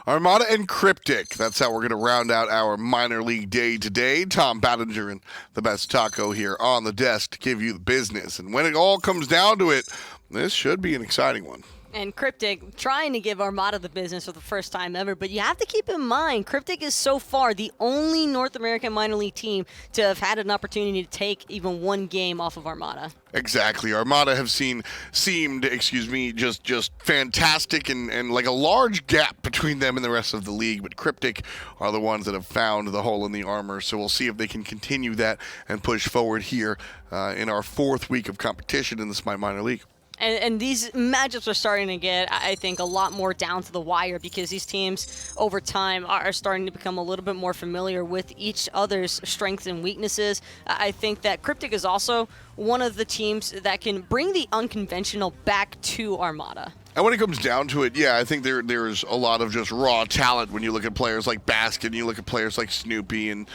Armada and CryptiK. That's how we're going to round out our minor league day today. Tom Battinger and the best taco here on the desk to give you the business. And when it all comes down to it, this should be an exciting one. And CryptiK trying to give Armada the business for the first time ever, but you have to keep in mind, CryptiK is so far the only North American minor league team to have had an opportunity to take even one game off of Armada. Exactly. Armada have seemed just fantastic and like a large gap between them and the rest of the league, but CryptiK are the ones that have found the hole in the armor, so we'll see if they can continue that and push forward here in our fourth week of competition in the Smite minor league. And these matchups are starting to get, I think, a lot more down to the wire because these teams over time are starting to become a little bit more familiar with each other's strengths and weaknesses. I think that CryptiK is also one of the teams that can bring the unconventional back to Armada. And when it comes down to it, yeah, I think there's a lot of just raw talent when you look at players like Baskin, you look at players like Snoopy and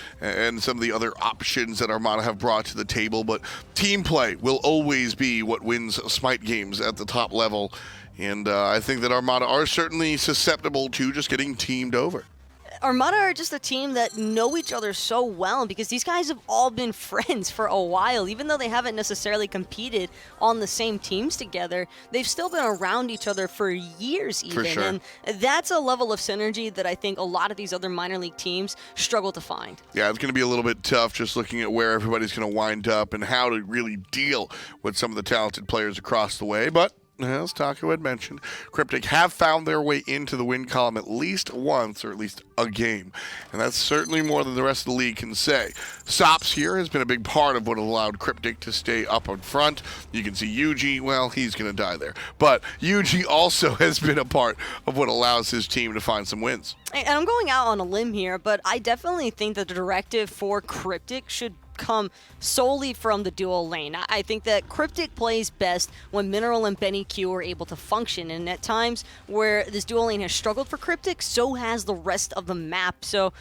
some of the other options that Armada have brought to the table. But team play will always be what wins Smite games at the top level. And I think that Armada are certainly susceptible to just getting teamed over. Armada are just a team that know each other so well because these guys have all been friends for a while. Even though they haven't necessarily competed on the same teams together, they've still been around each other for years even. For sure. And that's a level of synergy that I think a lot of these other minor league teams struggle to find. Yeah, it's going to be a little bit tough just looking at where everybody's going to wind up and how to really deal with some of the talented players across the way. But as Taco had mentioned, CryptiK have found their way into the win column at least once, or at least a game. And that's certainly more than the rest of the league can say. Sops here has been a big part of what allowed CryptiK to stay up in front. You can see Yuji, well, he's going to die there. But Yuji also has been a part of what allows his team to find some wins. And I'm going out on a limb here, but I definitely think that the directive for CryptiK should come solely from the dual lane. I think that CryptiK plays best when Mineral and BennyQ are able to function, and at times where this dual lane has struggled for CryptiK, so has the rest of the map. So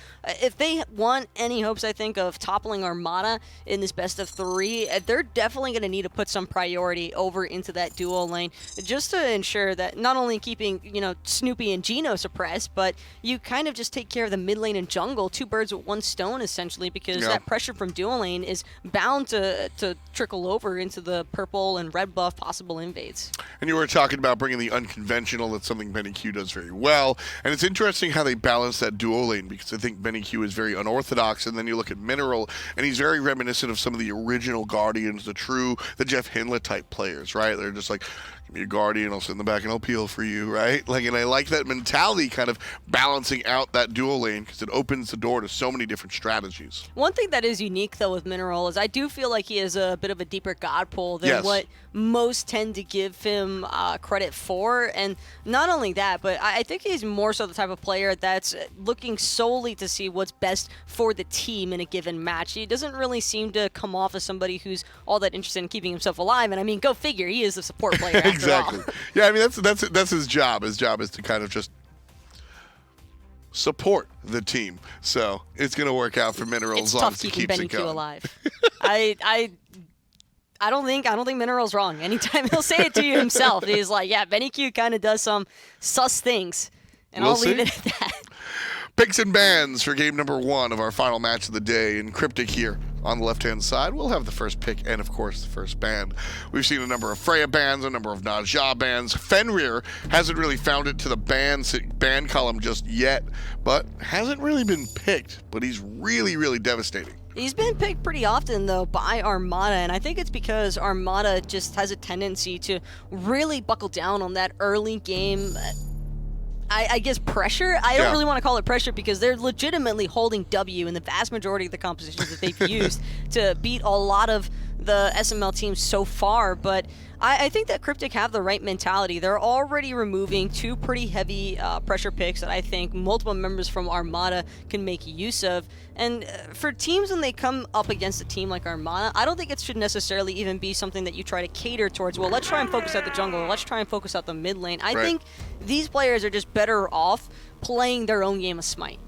if they want any hopes, I think, of toppling Armada in this best of three, they're definitely going to need to put some priority over into that dual lane just to ensure that not only keeping, Snoopy and Geno suppressed, but you kind of just take care of the mid lane and jungle, two birds with one stone essentially, because that pressure from dual lane is bound to trickle over into the purple and red buff possible invades. And you were talking about bringing the unconventional. That's something BennyQ does very well. And it's interesting how they balance that dual lane, because I think BennyQ is very unorthodox. And then you look at Mineral, and he's very reminiscent of some of the original Guardians, the Jeff Hinla type players, right? They're just like, give me a Guardian, I'll sit in the back and I'll peel for you, right? And I like that mentality kind of balancing out that dual lane because it opens the door to so many different strategies. One thing that is unique, though, with Mineral is I do feel like he has a bit of a deeper god pull than what most tend to give him credit for. And not only that, but I think he's more so the type of player that's looking solely to see what's best for the team in a given match. He doesn't really seem to come off as somebody who's all that interested in keeping himself alive. And I mean, go figure, he is a support player after exactly. all. Yeah, I mean, that's his job. His job is to kind of just support the team. So it's going to work out for Mineral as long as he keeps it going. Alive. I don't think Mineral's wrong. Anytime he'll say it to you himself, he's like, yeah, BennyQ kind of does some sus things, and I'll leave it at that. Picks and bans for game number 1 of our final match of the day. And CryptiK here on the left-hand side will have the first pick and, of course, the first ban. We've seen a number of Freya bans, a number of NotGeno bans. Fenrir hasn't really found it to the ban column just yet, but hasn't really been picked. But he's really, really devastating. He's been picked pretty often, though, by Armada, and I think it's because Armada just has a tendency to really buckle down on that early game I guess pressure. I don't really want to call it pressure because they're legitimately holding W in the vast majority of the compositions that they've used to beat a lot of the SML teams so far, but I think that CryptiK have the right mentality. They're already removing 2 pretty heavy pressure picks that I think multiple members from Armada can make use of. And for teams when they come up against a team like Armada, I don't think it should necessarily even be something that you try to cater towards, well, let's try and focus out the jungle, or let's try and focus out the mid lane. I think these players are just better off playing their own game of Smite.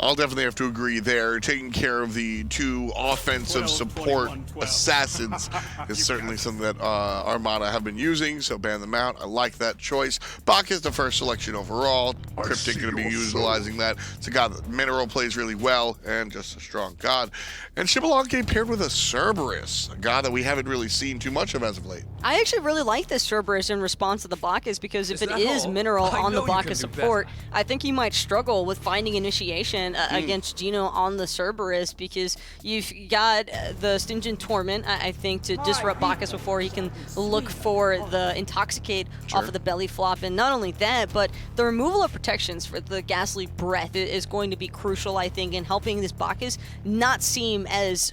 I'll definitely have to agree there. Taking care of the two offensive support assassins is certainly something that Armada have been using, so ban them out. I like that choice. Bacchus the first selection overall. CryptiK going to be utilizing that. It's a god that Mineral plays really well, and just a strong god. And Xbalanque paired with a Cerberus, a god that we haven't really seen too much of as of late. I actually really like this Cerberus in response to the Bacchus, because if it is Mineral on the Bacchus support, I think you might struggle with finding initiation against Geno on the Cerberus, because you've got the Stingent Torment, I think, to disrupt Bacchus before he can look for the Intoxicate off of the belly flop. And not only that, but the removal of protections for the Ghastly Breath is going to be crucial, I think, in helping this Bacchus not seem as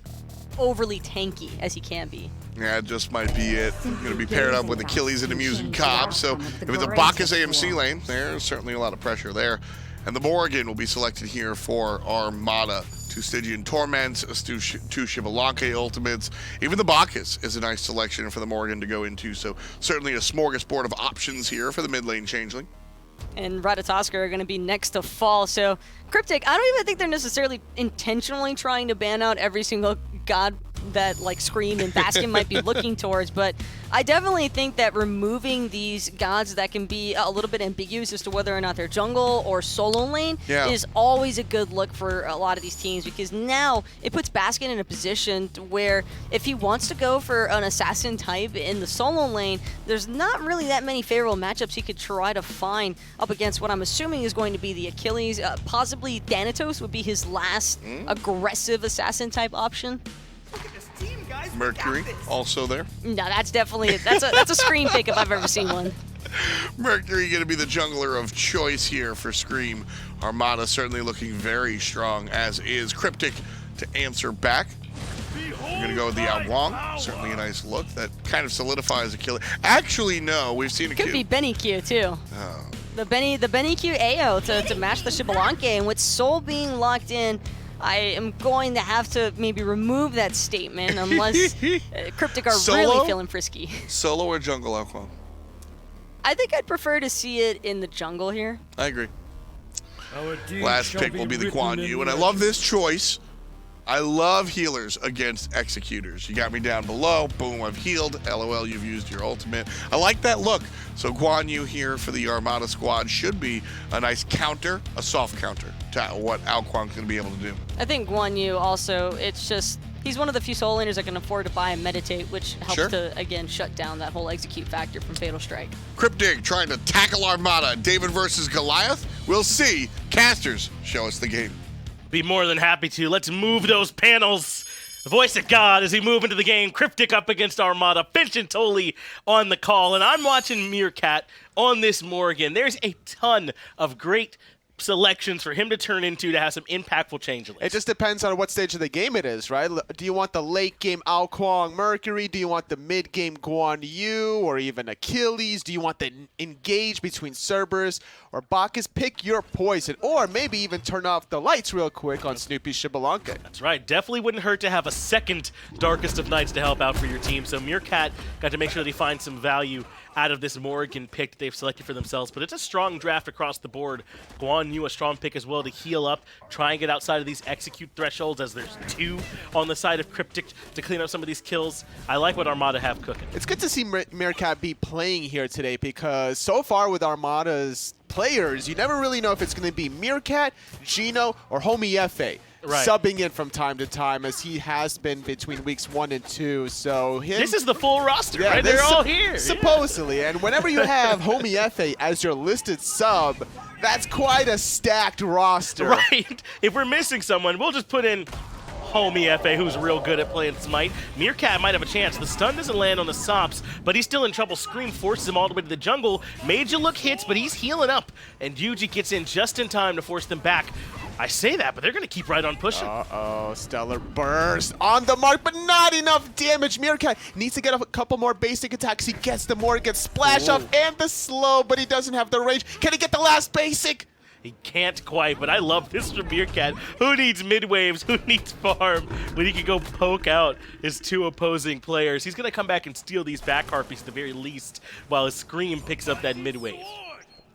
overly tanky as he can be. Yeah, it just might be it. Going to be paired up with Achilles and a Muzen Cobb. So if it's a Bacchus AMC lane, there's certainly a lot of pressure there. And the Morrigan will be selected here for Armada. Two Stygian Torments, two Xbalanque ultimates. Even the Bacchus is a nice selection for the Morrigan to go into. So certainly a smorgasbord of options here for the mid lane changeling. And Ratatoska are going to be next to fall. So CryptiK, I don't even think they're necessarily intentionally trying to ban out every single god that like Scream and Baskin might be looking towards, but I definitely think that removing these gods that can be a little bit ambiguous as to whether or not they're jungle or solo lane is always a good look for a lot of these teams, because now it puts Baskin in a position where if he wants to go for an assassin type in the solo lane, there's not really that many favorable matchups he could try to find up against what I'm assuming is going to be the Achilles. Possibly Thanatos would be his last aggressive assassin type option. Mercury also there. No, that's definitely that's a screen pick if I've ever seen one. Mercury going to be the jungler of choice here for Scream. Armada certainly looking very strong, as is CryptiK to answer back. We're going to go with the Kuang. Certainly a nice look. That kind of solidifies a killer. Actually, no, we've seen a Could be BennyQ too. Oh. The BennyQ AO to match the Xbalanque, and with Soul being locked in, I am going to have to maybe remove that statement unless CryptiK are really feeling frisky. Solo or jungle, Kuang? I think I'd prefer to see it in the jungle here. I agree. Last pick will be the Guan, and I love this choice. I love healers against executors. You got me down below. Boom, I've healed. LOL, you've used your ultimate. I like that look. So Guan here for the Armada squad should be a nice counter, a soft counter to what Kuang's going to be able to do. I think Guan also, it's just, he's one of the few solo laners that can afford to buy and meditate, which helps to, again, shut down that whole execute factor from Fatal Strike. CryptiK trying to tackle Armada. David versus Goliath? We'll see. Casters, show us the game. Be more than happy to. Let's move those panels. The voice of God as we move into the game. CryptiK up against Armada. Finch and Tully on the call. And I'm watching Meerkat on this Morrigan. There's a ton of great selections for him to turn into to have some impactful changelings. It just depends on what stage of the game it is, right? Do you want the late game Kuang Mercury? Do you want the mid game Guan or even Achilles? Do you want the engage between Cerberus or Bacchus? Pick your poison, or maybe even turn off the lights real quick on Snoopy Xbalanque. That's right. Definitely wouldn't hurt to have a second Darkest of Nights to help out for your team. So Meerkat got to make sure that he finds some value out of this Morrigan pick that they've selected for themselves. But it's a strong draft across the board. Guan a strong pick as well to heal up, try and get outside of these execute thresholds, as there's 2 on the side of CryptiK to clean up some of these kills. I like what Armada have cooking. It's good to see Meerkat be playing here today, because so far with Armada's players, you never really know if it's going to be Meerkat, Geno, or Homie Efe. Subbing in from time to time, as he has been between weeks 1 and 2. So this is the full roster, right? They're all here. Supposedly. And whenever you have Homie Efe as your listed sub, that's quite a stacked roster. Right. If we're missing someone, we'll just put in Homie Efe, who's real good at playing Smite. Meerkat might have a chance. The stun doesn't land on the sops, but he's still in trouble. Scream forces him all the way to the jungle. Made you look hits, but he's healing up. And Yuji gets in just in time to force them back. I say that, but they're going to keep right on pushing. Uh-oh, Stellar Burst on the mark, but not enough damage. Meerkat needs to get a couple more basic attacks. He gets the Morrigan splash off and the slow, but he doesn't have the range. Can he get the last basic? He can't quite, but I love this from Meerkat. Who needs mid-waves? Who needs farm when he can go poke out his 2 opposing players? He's going to come back and steal these back harpies at the very least, while his Scream picks up that mid-wave.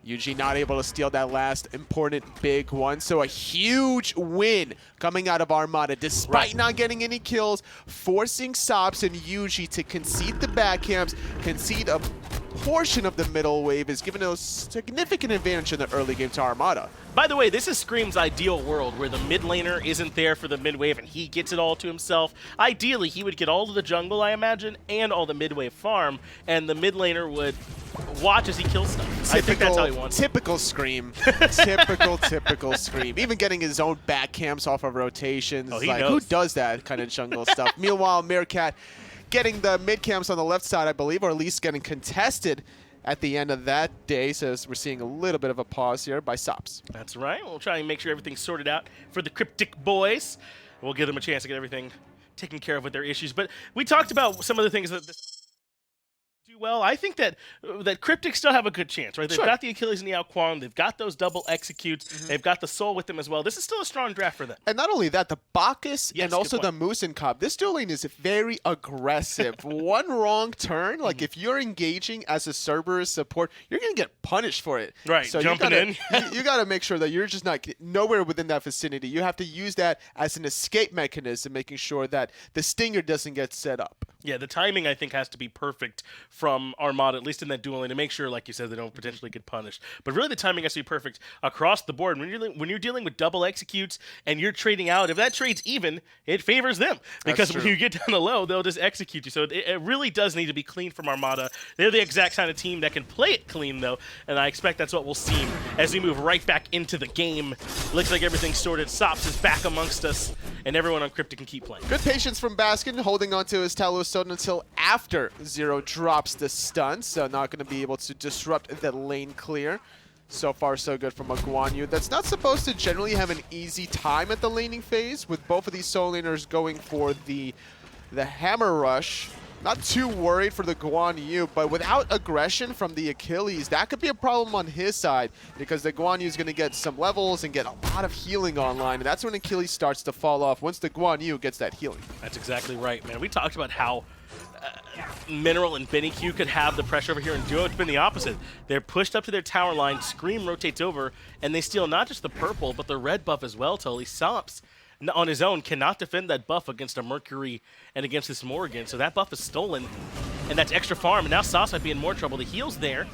Yuji not able to steal that last important big one. So a huge win coming out of Armada, despite not getting any kills, forcing Sops and Yuji to concede the back camps, concede a portion of the middle wave, is giving a significant advantage in the early game to Armada. By the way, this is Scream's ideal world where the mid laner isn't there for the mid wave and he gets it all to himself. Ideally, he would get all of the jungle, I imagine, and all the mid wave farm, and the mid laner would watch as he kills stuff. I think that's how he wants it. Typical Scream. typical Scream. Even getting his own back camps off of rotations. Oh, he like, knows. who does that kind of jungle stuff? Meanwhile, Meerkat getting the mid camps on the left side, I believe, or at least getting contested at the end of that day. So we're seeing a little bit of a pause here by Sops. That's right. We'll try and make sure everything's sorted out for the CryptiK boys. We'll give them a chance to get everything taken care of with their issues. But we talked about some of the things that this do well. I think that CryptiK still have a good chance, right? They've got the Achilles and the Kuang. They've got those double executes. They've got the soul with them as well. This is still a strong draft for them. And not only that, the Bacchus Yes, and also good the Muzen comp. This duel lane is very aggressive. One wrong turn, like if you're engaging as a Cerberus support, you're going to get punished for it. Right, so jumping in. you got to make sure that you're just not nowhere within that vicinity. You have to use that as an escape mechanism, making sure that the stinger doesn't get set up. Yeah, the timing, I think, has to be perfect from Armada, at least in that duel lane, to make sure, like you said, they don't potentially get punished. But really, the timing has to be perfect across the board. When you're dealing with double executes and you're trading out, if that trade's even, it favors them. Because when you get down the low, they'll just execute you. So it really does need to be clean from Armada. They're the exact kind of team that can play it clean, though, and I expect that's what we'll see as we move right back into the game. Looks like everything's sorted. Sops is back amongst us, and everyone on CryptiK can keep playing. Good patience from Baskin, holding on to his Talos Stone until after Zearoe drops the stun, so not going to be able to disrupt the lane clear. So far, so good from a Guan that's not supposed to generally have an easy time at the laning phase, with both of these solo laners going for the hammer rush. Not too worried for the Guan, but without aggression from the Achilles, that could be a problem on his side, because the Guan is going to get some levels and get a lot of healing online, and that's when Achilles starts to fall off once the Guan gets that healing. That's exactly right, man. We talked about how Mineral and BennyQ could have the pressure over here in duo. It's been the opposite. They're pushed up to their tower line, Scream rotates over, and they steal not just the purple, but the red buff as well. Totally Sops on his own cannot defend that buff against a Mercury and against this Morrigan, so that buff is stolen, and that's extra farm, and now Sops might be in more trouble. The heal's there,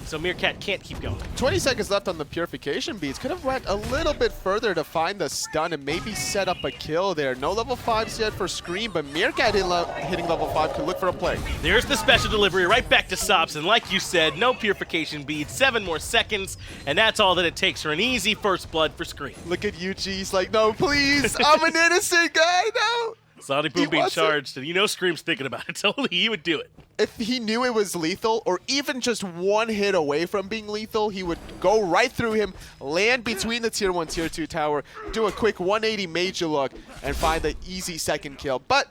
so Meerkat can't keep going. 20 seconds left on the Purification beads. Could have went a little bit further to find the stun and maybe set up a kill there. No level 5s yet for Scream, but Meerkat hitting level 5 could look for a play. There's the special delivery right back to Sops, and like you said, no Purification beads, 7 more seconds, and that's all that it takes for an easy first blood for Scream. Look at Yuji, he's like, no, please, I'm an innocent guy, no. SmiteVOD being charged, and you know Scream's thinking about it. Totally, he would do it. If he knew it was lethal, or even just one hit away from being lethal, he would go right through him, land between the tier 1, tier 2 tower, do a quick 180 major look, and find the easy second kill. But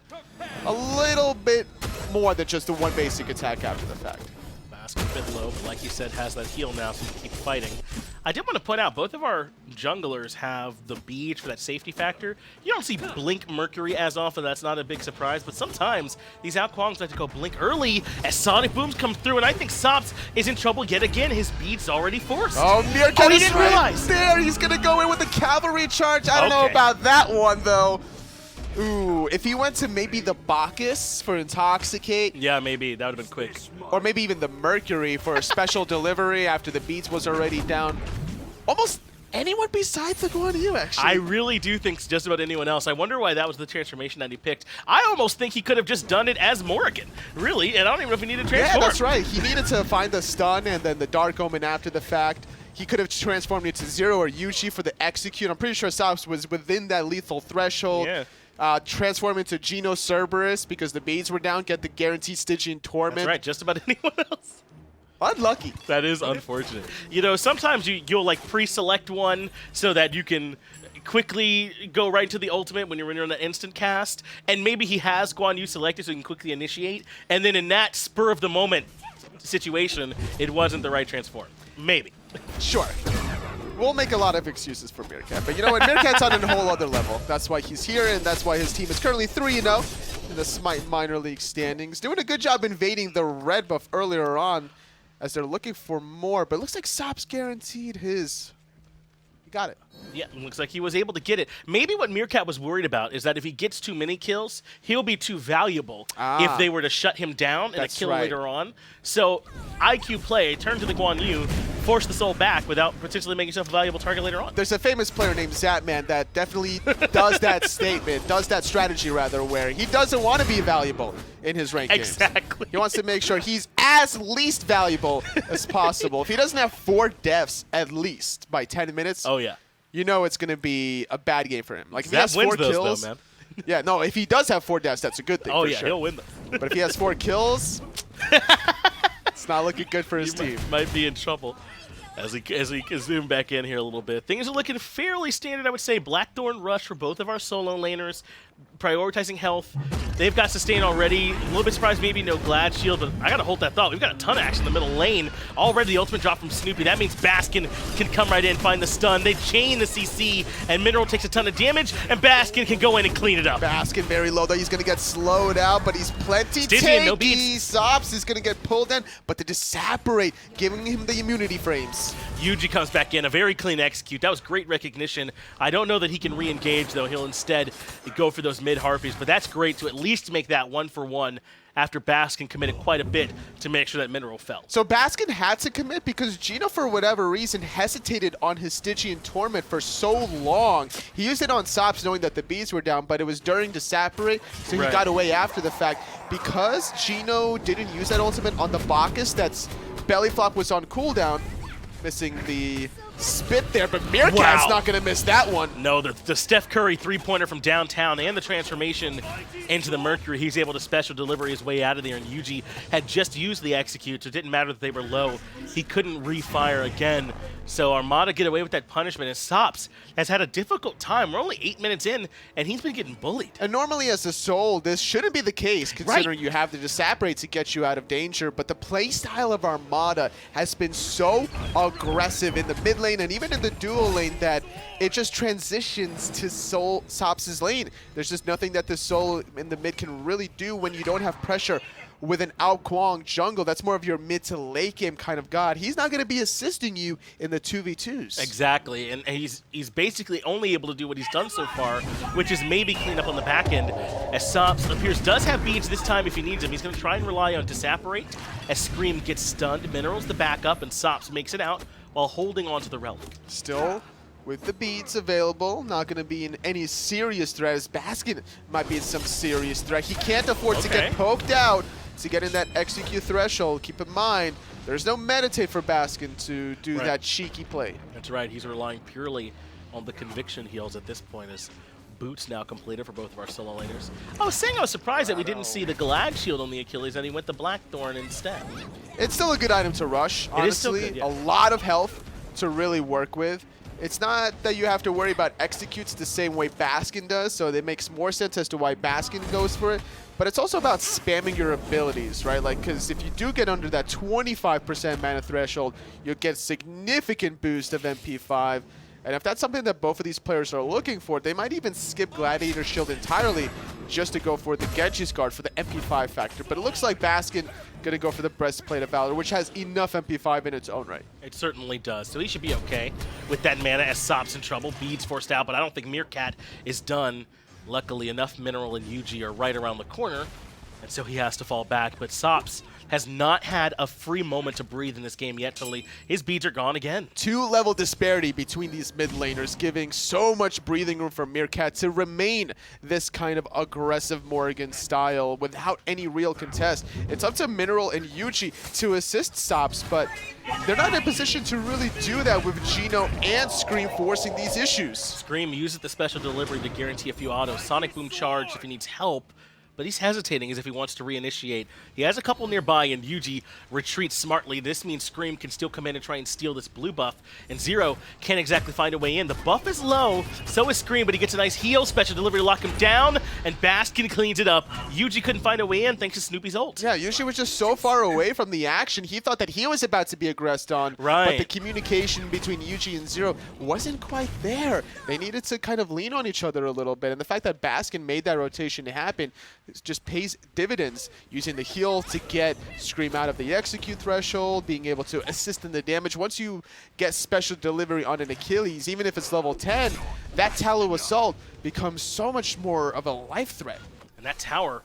a little bit more than just the one basic attack after the fact. Baskin a bit low, but like you said, has that heal now, so he can keep fighting. I did want to point out, both of our junglers have the beads for that safety factor. You don't see Blink Mercury as often, that's not a big surprise, but sometimes these Kuangs like to go Blink early as Sonic Booms come through, and I think Sops is in trouble yet again. His bead's already forced. Oh, Meerkat he didn't realize. There, he's going to go in with the cavalry charge. I don't know about that one, though. Ooh, if he went to maybe the Bacchus for Intoxicate. Yeah, maybe. That would have been quick. Or maybe even the Mercury for a special delivery after the beats was already down. Almost anyone besides the Guan, actually. I really do think just about anyone else. I wonder why that was the transformation that he picked. I almost think he could have just done it as Morrigan. Really, and I don't even know if he needed to transform. Yeah, that's right. He needed to find the stun and then the Dark Omen after the fact. He could have transformed into Zearoe or Yuji for the execute. I'm pretty sure Sops was within that lethal threshold. Yeah. Transform into Geno Cerberus because the beads were down, get the guaranteed Stygian Torment. That's right, just about anyone else. Unlucky. That is unfortunate. You know, sometimes you'll like pre-select one so that you can quickly go right to the ultimate when you're in that instant cast, and maybe he has Guan selected so he can quickly initiate, and then in that spur of the moment situation, it wasn't the right transform. Maybe. Sure. We'll make a lot of excuses for Meerkat, but you know what? Meerkat's on a whole other level. That's why he's here, and that's why his team is currently 3-0 in the Smite minor league standings. Doing a good job invading the red buff earlier on. as they're looking for more. But it looks like sops guaranteed his. He got it. Yeah, it looks like he was able to get it. Maybe what Meerkat was worried about is that if he gets too many kills, he'll be too valuable if they were to shut him down and a kill later on. So IQ play, turn to the Guan Yu, force the soul back without potentially making yourself a valuable target later on. There's a famous player named Zatman that definitely does that statement, does that strategy rather, where he doesn't want to be valuable in his ranked games. Exactly. He wants to make sure he's as least valuable as possible. If he doesn't have 4 deaths at least by 10 minutes, Oh, yeah. you know it's going to be a bad game for him. Like if he Zap has wins 4 those, kills, though, man. yeah, no, if he does have 4 deaths, that's a good thing. Oh, for yeah, sure. he'll win them. But if he has 4 kills, it's not looking good for his team. Might be in trouble. As we can zoom back in here a little bit, things are looking fairly standard, I would say. Blackthorn Rush for both of our solo laners, prioritizing health. They've got sustain already. A little bit surprised maybe no Glad Shield, but I gotta hold that thought. We've got a ton of action in the middle lane. Already the ultimate drop from Snoopy. That means Baskin can come right in, find the stun. They chain the CC, and Mineral takes a ton of damage, and Baskin can go in and clean it up. Baskin very low, though. He's going to get slowed out, but he's plenty Stygian, no tanky. beats. Sops is going to get pulled in, but they just separate, giving him the immunity frames. Yuji comes back in, a very clean execute. That was great recognition. I don't know that he can re-engage, though. He'll instead go for those mid-harpies, but that's great to at least make that 1-for-1 after Baskin committed quite a bit to make sure that Mineral fell. So Baskin had to commit because Geno, for whatever reason, hesitated on his Stygian Torment for so long. He used it on Sops knowing that the bees were down, but it was during to separate, so he got away after the fact. Because Geno didn't use that ultimate on the Bacchus, that's belly flop was on cooldown, missing the spit there, but Meerkat's not going to miss that one. No, the Steph Curry three-pointer from downtown and the transformation into the Mercury, he's able to special deliver his way out of there, and Yuji had just used the execute, so it didn't matter that they were low. He couldn't refire again. So Armada get away with that punishment, and Sops has had a difficult time. We're only 8 minutes in, and he's been getting bullied. And normally as a soul, this shouldn't be the case, considering you have the Disapparate to get you out of danger, but the playstyle of Armada has been so aggressive in the mid lane and even in the dual lane that it just transitions to Sops' lane. There's just nothing that the soul in the mid can really do when you don't have pressure with an out Kuang jungle. That's more of your mid to late game kind of god. He's not going to be assisting you in the 2v2s. Exactly, and he's basically only able to do what he's done so far, which is maybe clean up on the back end, as Sops appears does have beads this time if he needs them. He's going to try and rely on Disapparate as Scream gets stunned. Minerals the backup, and Sops makes it out while holding on to the Relic. Still with the beads available, not going to be in any serious threat, as Baskin might be in some serious threat. He can't afford to get poked out to get in that execute threshold. Keep in mind, there's no meditate for Baskin to do that cheeky play. That's right, he's relying purely on the conviction heals at this point, as boots now completed for both of our solo laners. I was saying I was surprised that we didn't see the Glad Shield on the Achilles, and he went the Blackthorn instead. It's still a good item to rush, honestly. It is still good, yeah. A lot of health to really work with. It's not that you have to worry about executes the same way Baskin does, so it makes more sense as to why Baskin goes for it. But it's also about spamming your abilities, right? Like, because if you do get under that 25% mana threshold, you'll get significant boost of MP5. And if that's something that both of these players are looking for, they might even skip Gladiator Shield entirely just to go for the Genji's Guard for the MP5 factor. But it looks like Baskin going to go for the Breastplate of Valor, which has enough MP5 in its own right. It certainly does. So he should be okay with that mana as Sops in trouble. Beads forced out, but I don't think Meerkat is done. Luckily, enough Mineral and Yuji are right around the corner, and so he has to fall back. But Sops has not had a free moment to breathe in this game yet. Totally, his beads are gone again. 2-level disparity between these mid laners, giving so much breathing room for Meerkat to remain this kind of aggressive Morrigan style without any real contest. It's up to Mineral and Yuji to assist Sops, but they're not in a position to really do that with Geno and Scream forcing these issues. Scream uses the special delivery to guarantee a few autos. Sonic Boom charge if he needs help, but he's hesitating as if he wants to reinitiate. He has a couple nearby, and Yuji retreats smartly. This means Scream can still come in and try and steal this blue buff, and Zearoe can't exactly find a way in. The buff is low, so is Scream, but he gets a nice heal, special delivery to lock him down, and Baskin cleans it up. Yuji couldn't find a way in thanks to Snoopy's ult. Yeah, Yuji was just so far away from the action, he thought that he was about to be aggressed on, but the communication between Yuji and Zearoe wasn't quite there. They needed to kind of lean on each other a little bit, and the fact that Baskin made that rotation happen just pays dividends, using the heal to get Scream out of the execute threshold, being able to assist in the damage. Once you get special delivery on an Achilles, even if it's level 10, that Tallow Assault becomes so much more of a life threat. And that tower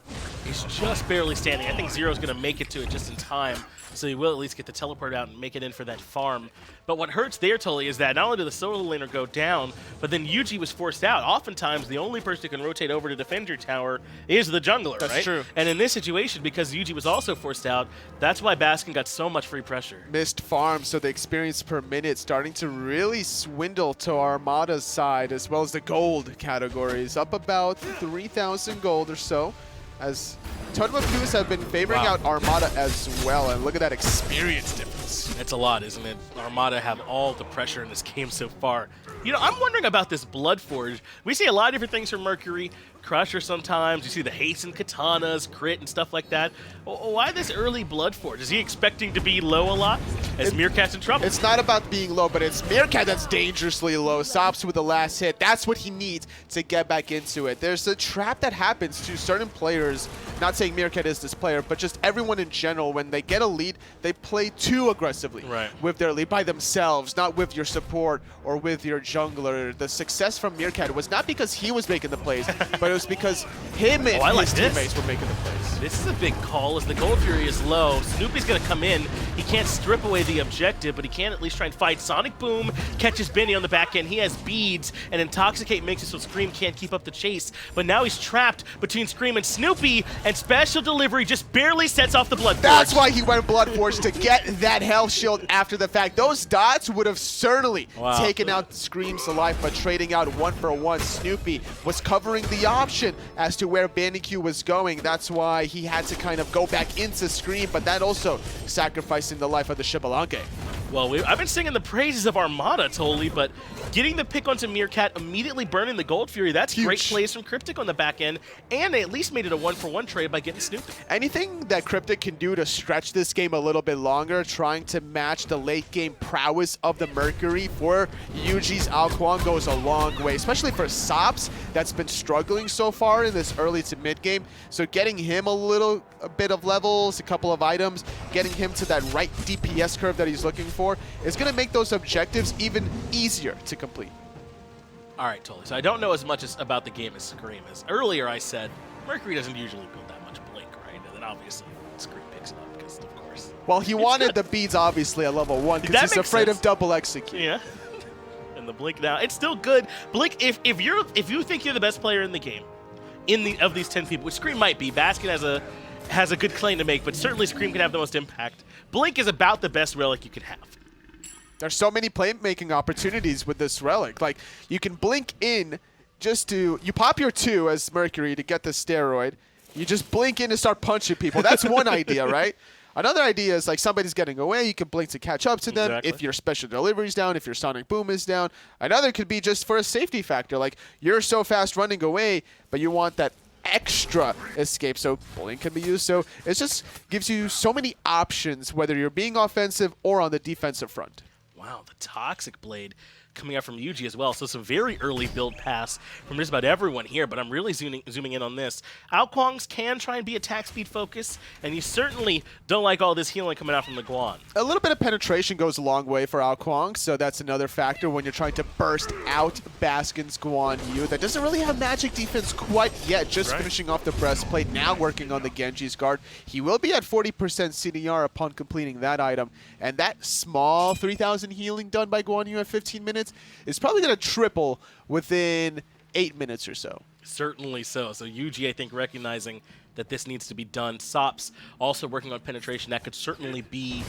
is just barely standing. I think Zearoe's going to make it to it just in time, so he will at least get the teleport out and make it in for that farm. But what hurts there, Tully, is that not only did the solo laner go down, but then Yuji was forced out. Oftentimes, the only person who can rotate over to defend your tower is the jungler, That's right? true. And in this situation, because Yuji was also forced out, that's why Baskin got so much free pressure. Missed farms, so the experience per minute starting to really swindle to Armada's side, as well as the gold categories, up about 3,000 gold or so, as Tournament Views have been favoring out Armada as well, and look at that experience difference. It's a lot, isn't it? Armada have all the pressure in this game so far. You know, I'm wondering about this Bloodforge. We see a lot of different things from Mercury. Crusher sometimes. You see the haste and katanas, crit and stuff like that. Why this early Bloodforge? Is he expecting to be low a lot? As Meerkat's in trouble. It's not about being low, but it's Meerkat that's dangerously low. Sops with the last hit. That's what he needs to get back into it. There's a trap that happens to certain players, not saying Meerkat is this player, but just everyone in general. When they get a lead, they play too aggressively with their lead by themselves, not with your support or with your jungler. The success from Meerkat was not because he was making the plays, but it was because him and his teammates were making the plays. This is a big call as the Gold Fury is low. Snoopy's going to come in. He can't strip away the objective, but he can at least try and fight. Sonic Boom catches Benny on the back end. He has beads, and Intoxicate makes it so Scream can't keep up the chase. But now he's trapped between Scream and Snoopy, and Special Delivery just barely sets off the Bloodforge. That's why he went Bloodforge, to get that health shield after the fact. Those dots would have certainly taken out Scream's life, but trading out 1-for-1, Snoopy was covering the option as to where BennyQ was going. That's why he had to kind of go back into Scream, but that also sacrificing the life of the Xbalanque. Well, I've been singing the praises of Armada, totally, but getting the pick onto Meerkat, immediately burning the Gold Fury, that's huge. Great plays from CryptiK on the back end, and they at least made it a 1-for-1 trade by getting Snoopy. Anything that CryptiK can do to stretch this game a little bit longer, trying to match the late game prowess of the Mercury for Yuji's Kuang goes a long way, especially for Sops that's been struggling so far in this early to mid game. So getting him a bit of levels, a couple of items, getting him to that right DPS curve that he's looking for is going to make those objectives even easier to complete. All right, totally. So I don't know as much about the game as Scream is. Earlier I said Mercury doesn't usually build that much blink, right? And then obviously Scream picks it up because, of course. Well, he wanted the beads obviously at level 1 because he's afraid of double execute. Yeah. And the blink now, it's still good. Blink, if you think you're the best player in the game, of these 10 people, which Scream might be, Baskin has a good claim to make, but certainly Scream can have the most impact. Blink is about the best relic you could have. There's so many playmaking opportunities with this relic. Like, you can blink in just to, you pop your 2 as Mercury to get the steroid. You just blink in and start punching people. That's one idea, right? Another idea is like somebody's getting away, you can blink to catch up to them. Exactly. If your special delivery's down, if your Sonic Boom is down. Another could be just for a safety factor. Like, you're so fast running away, but you want that extra escape, so blink can be used. So it just gives you so many options, whether you're being offensive or on the defensive front. Wow, the Toxic Blade coming out from Yuji as well. So some very early build pass from just about everyone here, but I'm really zooming in on this. Kuang's can try and be attack speed focus, and you certainly don't like all this healing coming out from the Guan. A little bit of penetration goes a long way for Kuang, so that's another factor when you're trying to burst out Baskin's Guan Yu. That doesn't really have magic defense quite yet, just finishing off the breastplate, now working on the Genji's guard. He will be at 40% CDR upon completing that item, and that small 3,000 healing done by Guan Yu at 15 minutes is probably going to triple within 8 minutes or so. Certainly so. So Yuji, I think, recognizing that this needs to be done. Sops also working on penetration. That could certainly be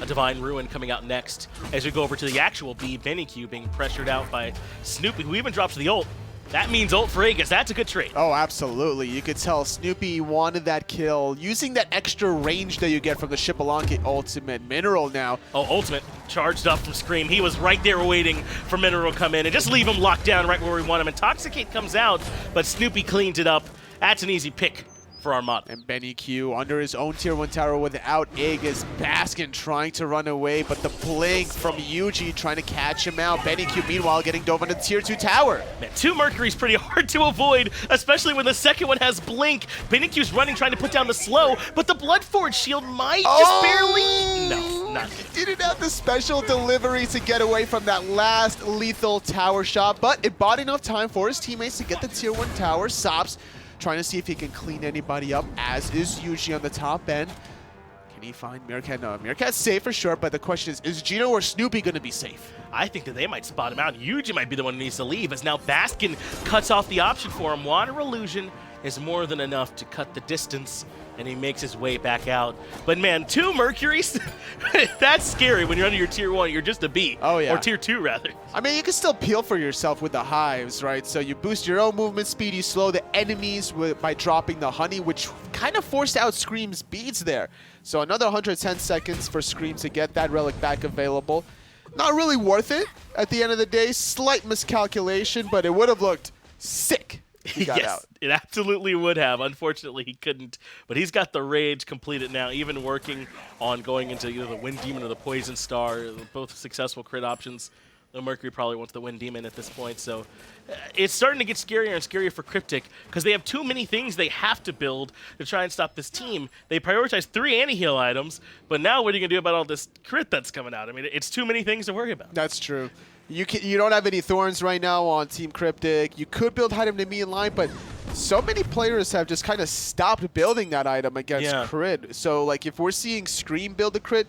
a Divine Ruin coming out next. As we go over to the actual B, BennyQ being pressured out by Snoopy, who even drops the ult. That means ult for Aegis. That's a good trade. Oh, absolutely. You could tell Snoopy wanted that kill, using that extra range that you get from the Xbalanque ultimate. Mineral now. Oh, ultimate charged up from Scream. He was right there waiting for Mineral to come in and just leave him locked down right where we want him. Intoxicate comes out, but Snoopy cleans it up. That's an easy pick for Armada. And BennyQ under his own tier 1 tower without egg as Baskin trying to run away, but the blink from Yuji trying to catch him out. BennyQ meanwhile getting dove on the tier 2 tower. Man, 2 Mercury's pretty hard to avoid, especially when the second one has blink. BennyQ's running, trying to put down the slow, but the Bloodforge shield might just barely... No, not good. Didn't have the special delivery to get away from that last lethal tower shot, but it bought enough time for his teammates to get the tier 1 tower. Sops trying to see if he can clean anybody up, as is Yuji on the top end. Can he find Meerkat? No, Meerkat's safe for sure, but the question is Geno or Snoopy going to be safe? I think that they might spot him out. Yuji might be the one who needs to leave, as now Baskin cuts off the option for him. Water Illusion is more than enough to cut the distance, and he makes his way back out. But man, 2 Mercuries? That's scary when you're under your tier 1. You're just a B. Oh, yeah. Or tier 2, rather. I mean, you can still peel for yourself with the hives, right? So you boost your own movement speed, you slow the enemies by dropping the honey, which kind of forced out Scream's beads there. So another 110 seconds for Scream to get that relic back available. Not really worth it at the end of the day. Slight miscalculation, but it would have looked sick. He got yes, out. It absolutely would have. Unfortunately, he couldn't. But he's got the rage completed now, even working on going into either the Wind Demon or the Poison Star, both successful crit options. Though Mercury probably wants the Wind Demon at this point. So it's starting to get scarier and scarier for CryptiK because they have too many things they have to build to try and stop this team. They prioritize 3 anti-heal items, but now what are you going to do about all this crit that's coming out? I mean, it's too many things to worry about. That's true. You don't have any thorns right now on Team CryptiK. You could build item to me in line, but so many players have just kind of stopped building that item against crit. So like if we're seeing Scream build a crit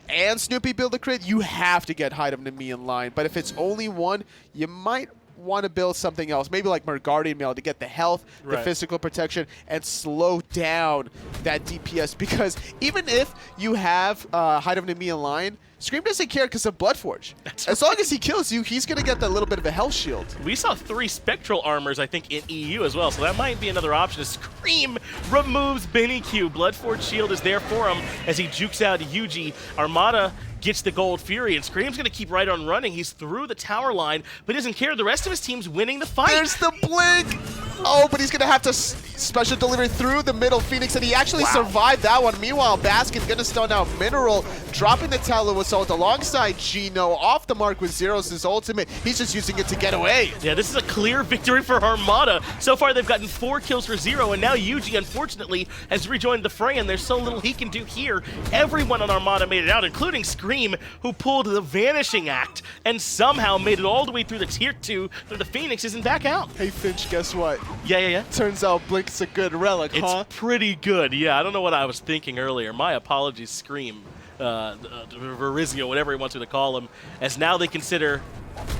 and Snoopy build a crit, you have to get item to me in line. But if it's only one, you might want to build something else, maybe like Guardian Mail to get the health, the physical protection, and slow down that DPS. Because even if you have item to me in line, Scream doesn't care because of Bloodforge. As long as he kills you, he's going to get that little bit of a health shield. We saw 3 spectral armors, I think, in EU as well, so that might be another option. Scream removes BennyQ. Bloodforge shield is there for him as he jukes out Yuji. Armada gets the Gold Fury, and Scream's going to keep right on running. He's through the tower line, but he doesn't care. The rest of his team's winning the fight. There's the blink! Oh, but he's going to have to special delivery through the middle Phoenix, and he actually survived that one. Meanwhile, Baskin going to stun out Mineral, dropping the Tallow Assault alongside Geno, off the mark with Zearoe's ultimate. He's just using it to get away. Yeah, this is a clear victory for Armada. So far, they've gotten 4 kills for Zearoe, and now Yuji, unfortunately, has rejoined the fray, and there's so little he can do here. Everyone on Armada made it out, including Scream, who pulled the Vanishing Act and somehow made it all the way through the tier 2, through the Phoenixes, and back out. Hey, Finch, guess what? Yeah. Turns out Blink's a good relic, huh? It's pretty good. Yeah, I don't know what I was thinking earlier. My apologies, Scream. Verizio, whatever he wants me to call him, as now they consider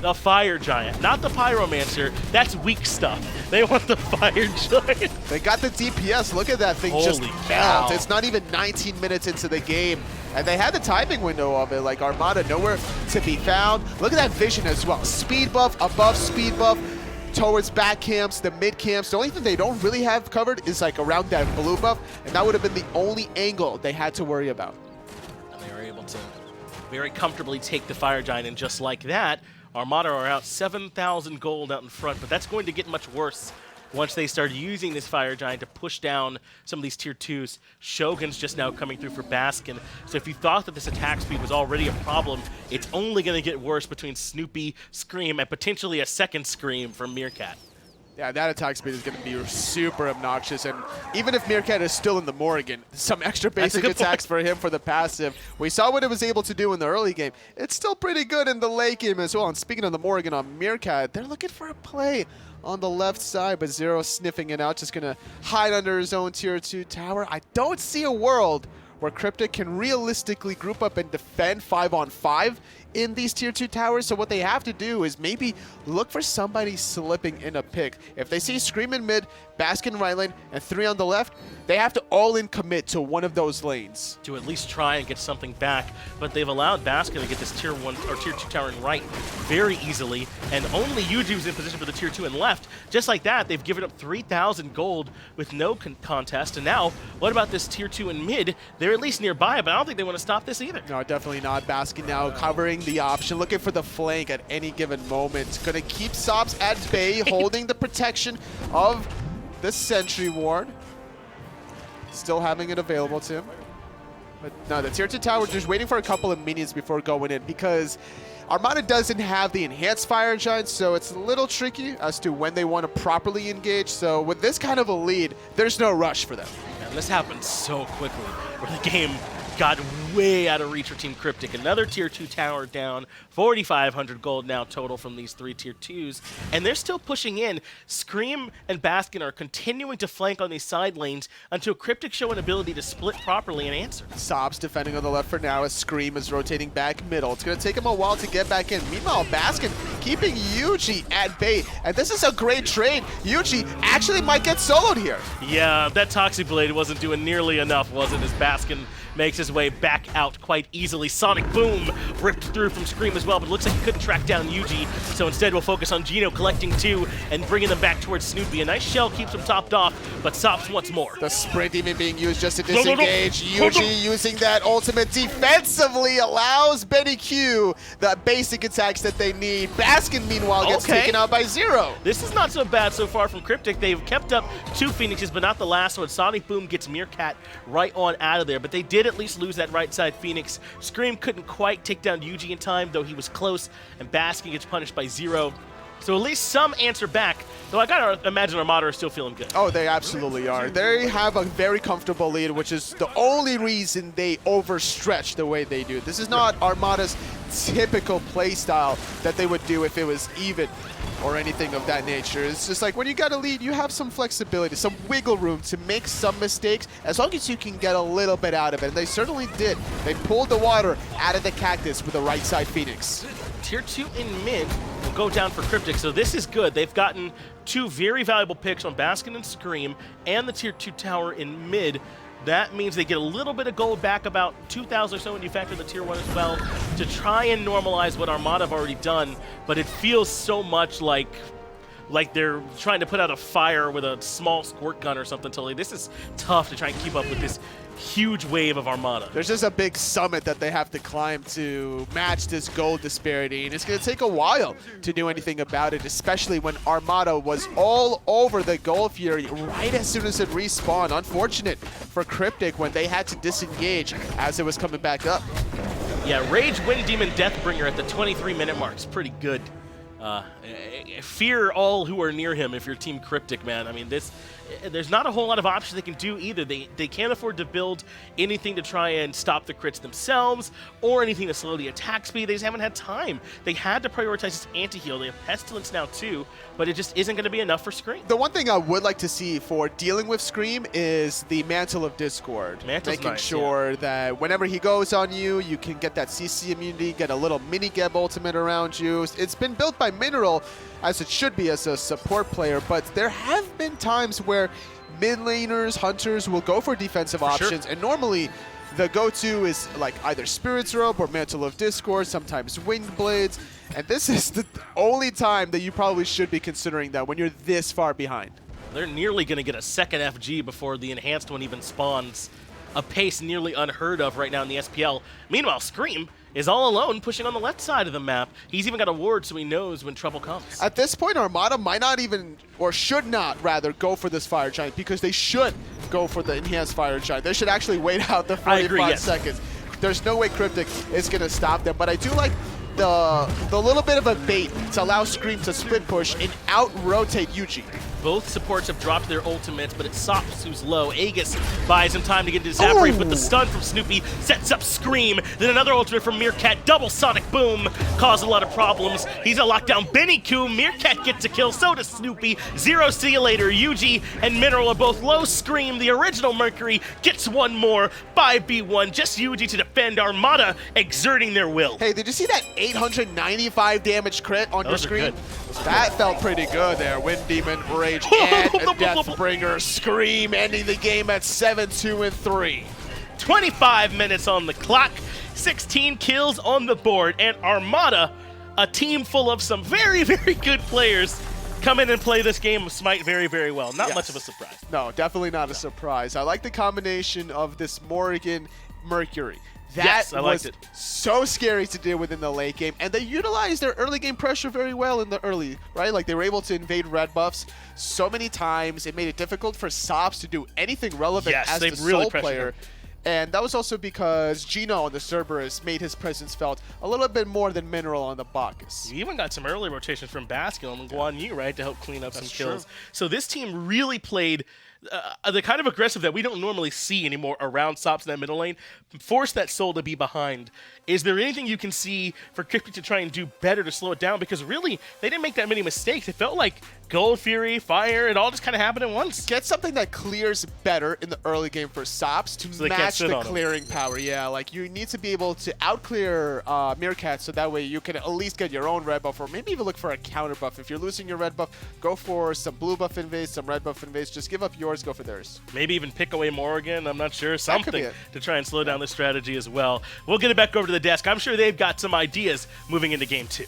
the Fire Giant, not the Pyromancer. That's weak stuff. They want the Fire Giant. They got the DPS. Look at that thing just melt. It's not even 19 minutes into the game. And they had the timing window of it, like Armada nowhere to be found. Look at that vision as well. Speed buff, above speed buff, towards back camps, the mid camps. The only thing they don't really have covered is like around that blue buff, and that would have been the only angle they had to worry about. And they were able to very comfortably take the Fire Giant, and just like that, Armada are out 7,000 gold out in front, but that's going to get much worse once they start using this Fire Giant to push down some of these tier 2s. Shogun's just now coming through for Baskin. So if you thought that this attack speed was already a problem, it's only going to get worse between Snoopy, Scream, and potentially a second Scream from Meerkat. Yeah, that attack speed is going to be super obnoxious, and even if Meerkat is still in the Morrigan, some extra basic attacks for him for the passive. We saw what it was able to do in the early game. It's still pretty good in the late game as well, and speaking of the Morrigan on Meerkat, they're looking for a play on the left side, but Zearoe sniffing it out, just going to hide under his own tier 2 tower. I don't see a world where CryptiK can realistically group up and defend 5-on-5 in these tier 2 towers. So what they have to do is maybe look for somebody slipping in a pick. If they see Scream in mid, Baskin right lane, and 3 on the left, they have to all-in commit to one of those lanes. To at least try and get something back, but they've allowed Baskin to get this tier 1 or tier 2 tower in right very easily, and only Yuji was in position for the tier 2 and left. Just like that, they've given up 3,000 gold with no contest, and now, what about this tier 2 in mid? They're at least nearby, but I don't think they want to stop this either. No, definitely not. Baskin now covering the option, looking for the flank at any given moment. Gonna keep Sops at bay, holding the protection of the Sentry Ward. still having it available to him. But no, the tier 2 tower just waiting for a couple of minions before going in because Armada doesn't have the enhanced fire giant, so it's a little tricky as to when they want to properly engage. So with this kind of a lead, there's no rush for them. And this happened so quickly, where the game got way out of reach for Team CryptiK. Another tier 2 tower down, 4,500 gold now total from these 3 tier 2s, and they're still pushing in. Scream and Baskin are continuing to flank on these side lanes until CryptiK show an ability to split properly and answer. Sops defending on the left for now as Scream is rotating back middle. It's going to take him a while to get back in. Meanwhile, Baskin keeping Yuji at bay, and this is a great trade. Yuji actually might get soloed here. Yeah, that Toxic Blade wasn't doing nearly enough, was it, as Baskin makes his way back out quite easily. Sonic Boom ripped through from Scream as well, but it looks like he couldn't track down Yuji, so instead we'll focus on Geno collecting 2 and bringing them back towards Snoopy. A nice shell keeps him topped off, but Sops wants more. The sprint even being used just to disengage. Yuji using that ultimate defensively allows BennyQ the basic attacks that they need. Baskin, meanwhile, gets taken out by Zearoe. This is not so bad so far from CryptiK. They've kept up 2 Phoenixes, but not the last one. Sonic Boom gets Meerkat right on out of there, but they did at least lose that right side Phoenix. Scream couldn't quite take down Yuji in time, though he was close, and Baskin gets punished by Zearoe. So at least some answer back, though I gotta imagine Armada are still feeling good. Oh, they absolutely are. They have a very comfortable lead, which is the only reason they overstretch the way they do. This is not Armada's typical play style that they would do if it was even or anything of that nature. It's just like when you got a lead, you have some flexibility, some wiggle room to make some mistakes as long as you can get a little bit out of it. And they certainly did. They pulled the water out of the cactus with the right side Phoenix. Tier 2 in mid will go down for CryptiK, so this is good. They've gotten 2 very valuable picks on Baskin and Scream and the tier 2 tower in mid. That means they get a little bit of gold back, about 2,000 or so when you factor the tier 1 as well, to try and normalize what Armada have already done, but it feels so much like they're trying to put out a fire with a small squirt gun or something. Totally, this is tough to try and keep up with this huge wave of Armada. There's just a big summit that they have to climb to match this gold disparity, and it's going to take a while to do anything about it, especially when Armada was all over the Gold Fury right as soon as it respawned. Unfortunate for CryptiK when they had to disengage as it was coming back up. Yeah, Rage Wind Demon Deathbringer at the 23-minute mark is pretty good. Fear all who are near him if you're Team CryptiK, man. I mean, there's not a whole lot of options they can do either. They can't afford to build anything to try and stop the crits themselves or anything to slow the attack speed. They just haven't had time. They had to prioritize this anti-heal. They have Pestilence now too, but it just isn't going to be enough for Scream. The one thing I would like to see for dealing with Scream is the Mantle of Discord. Mantle's making nice, sure that whenever he goes on you, you can get that CC immunity, get a little mini-Geb ultimate around you. It's been built by Mineral, as it should be as a support player, but there have been times where mid laners, hunters will go for defensive options, and normally the go-to is like either Spirit's Robe or Mantle of Discord, sometimes Winged Blades, and this is the only time that you probably should be considering that when you're this far behind. They're nearly going to get a second FG before the enhanced one even spawns. A pace nearly unheard of right now in the SPL. Meanwhile, Scream is all alone pushing on the left side of the map. He's even got a ward so he knows when trouble comes. At this point, Armada might not even, or should not rather, go for this Fire Giant because they should go for the enhanced Fire Giant. They should actually wait out the 45 seconds. There's no way CryptiK is going to stop them, but I do like the little bit of a bait to allow Scream to split push and out-rotate Yuji. Both supports have dropped their ultimates, but it's Sops who's low. Aegis buys him time to get into his Zap Reef, but the stun from Snoopy sets up Scream. Then another ultimate from Meerkat. Double Sonic Boom caused a lot of problems. He's a lockdown BennyQ. Meerkat gets a kill, so does Snoopy. Zearoe, see you later. Yuji and Mineral are both low. Scream, the original Mercury, gets one more. 5v1, just Yuji to defend. Armada exerting their will. Hey, did you see that 895 damage crit on your screen? That felt pretty good there. Wind Demon, Rage, and a Deathbringer. Scream ending the game at 7-2-3. 25 minutes on the clock, 16 kills on the board, and Armada, a team full of some very, very good players, come in and play this game of Smite very, very well. Not much of a surprise. No, definitely not a surprise. I like the combination of this Morrigan Mercury. That Yes, I liked was it. so scary to deal with in the late game, and they utilized their early game pressure very well in the early, right? Like, they were able to invade red buffs so many times. It made it difficult for sops to do anything relevant Yes, as they the really sole pressured player. him. And that was also because Geno on the Cerberus made his presence felt a little bit more than Mineral on the Bacchus. You even got some early rotations from Baskin and Guan, right, to help clean up some That's kills. true. So this team really played the kind of aggressive that we don't normally see anymore around sops in that middle lane. Force that soul to be behind. Is there anything you can see for CryptiK to try and do better to slow it down? Because really, they didn't make that many mistakes. It felt like Gold Fury, Fire, it all just kind of happened at once. Get something that clears better in the early game for sops to So they can't match sit the on 'em. clearing power. Yeah, like you need to be able to outclear Meerkat, so that way you can at least get your own red buff, or maybe even look for a counter buff. If you're losing your red buff, go for some blue buff invades, some red buff invades. Just give up yours, go for theirs. Maybe even pick away Morrigan, I'm not sure. be Something it. to try and slow down this strategy as well. We'll get it back over to the desk. I'm sure they've got some ideas moving into game 2.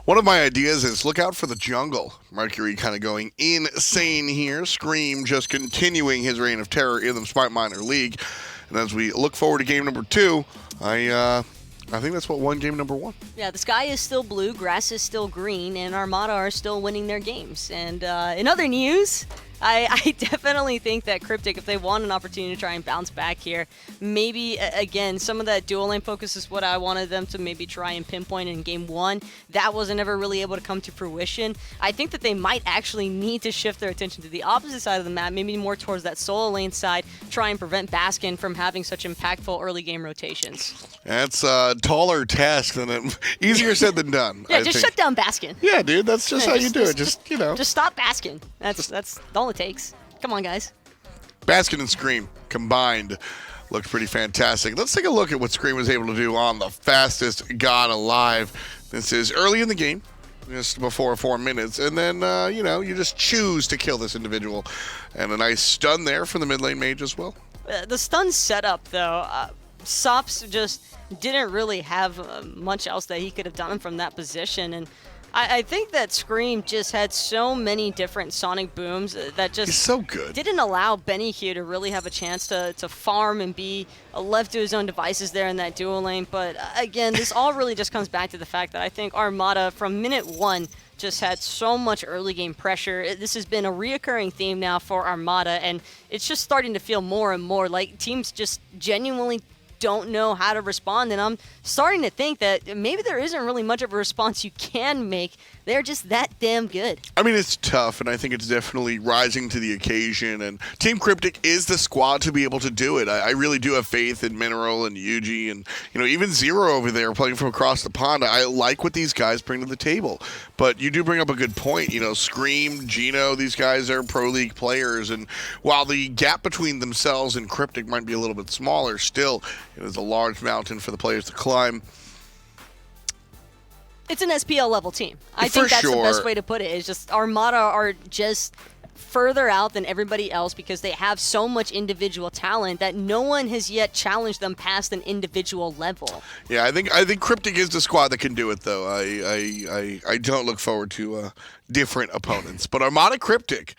One of my ideas is look out for the jungle. Mercury kind of going insane here. Scream just continuing his reign of terror in the Smite Minor League. And as we look forward to game number 2, I think that's what won game number 1. Yeah, the sky is still blue, grass is still green, and Armada are still winning their games. And in other news, I definitely think that CryptiK, if they want an opportunity to try and bounce back here, maybe, again, some of that dual lane focus is what I wanted them to maybe try and pinpoint in game 1. That wasn't ever really able to come to fruition. I think that they might actually need to shift their attention to the opposite side of the map, maybe more towards that solo lane side, try and prevent Baskin from having such impactful early game rotations. That's a taller task than easier said than done. Yeah, I just think. shut down Baskin. Yeah, dude, that's just Yeah, how you do it. Just, you know. Just stop Baskin. That's all it takes. Come on, guys. Baskin and Scream combined looked pretty fantastic. Let's take a look at what Scream was able to do on the fastest god alive. This is early in the game, just before 4 minutes, and then, you just choose to kill this individual. And a nice stun there from the mid lane mage as well. The stun setup, though, Sops just didn't really have much else that he could have done from that position, and I think that Scream just had so many different sonic booms that just He's so good. didn't allow BennyQ to really have a chance to farm and be left to his own devices there in that dual lane. But again, this all really just comes back to the fact that I think Armada from minute 1 just had so much early game pressure. This has been a reoccurring theme now for Armada, and it's just starting to feel more and more like teams just genuinely don't know how to respond, and I'm starting to think that maybe there isn't really much of a response you can make. They're just that damn good. I mean, it's tough, and I think it's definitely rising to the occasion, and Team CryptiK is the squad to be able to do it. I really do have faith in Mineral and Yuji, and, even Zearoe over there playing from across the pond. I like what these guys bring to the table, but you do bring up a good point. Scream, Geno, these guys are pro league players, and while the gap between themselves and CryptiK might be a little bit smaller, still, it is a large mountain for the players to climb. It's an SPL level team. I For think that's the best sure. way to put it. It's just Armada are just further out than everybody else because they have so much individual talent that no one has yet challenged them past an individual level. Yeah, I think CryptiK is the squad that can do it, though. I don't look forward to different opponents, but Armada CryptiK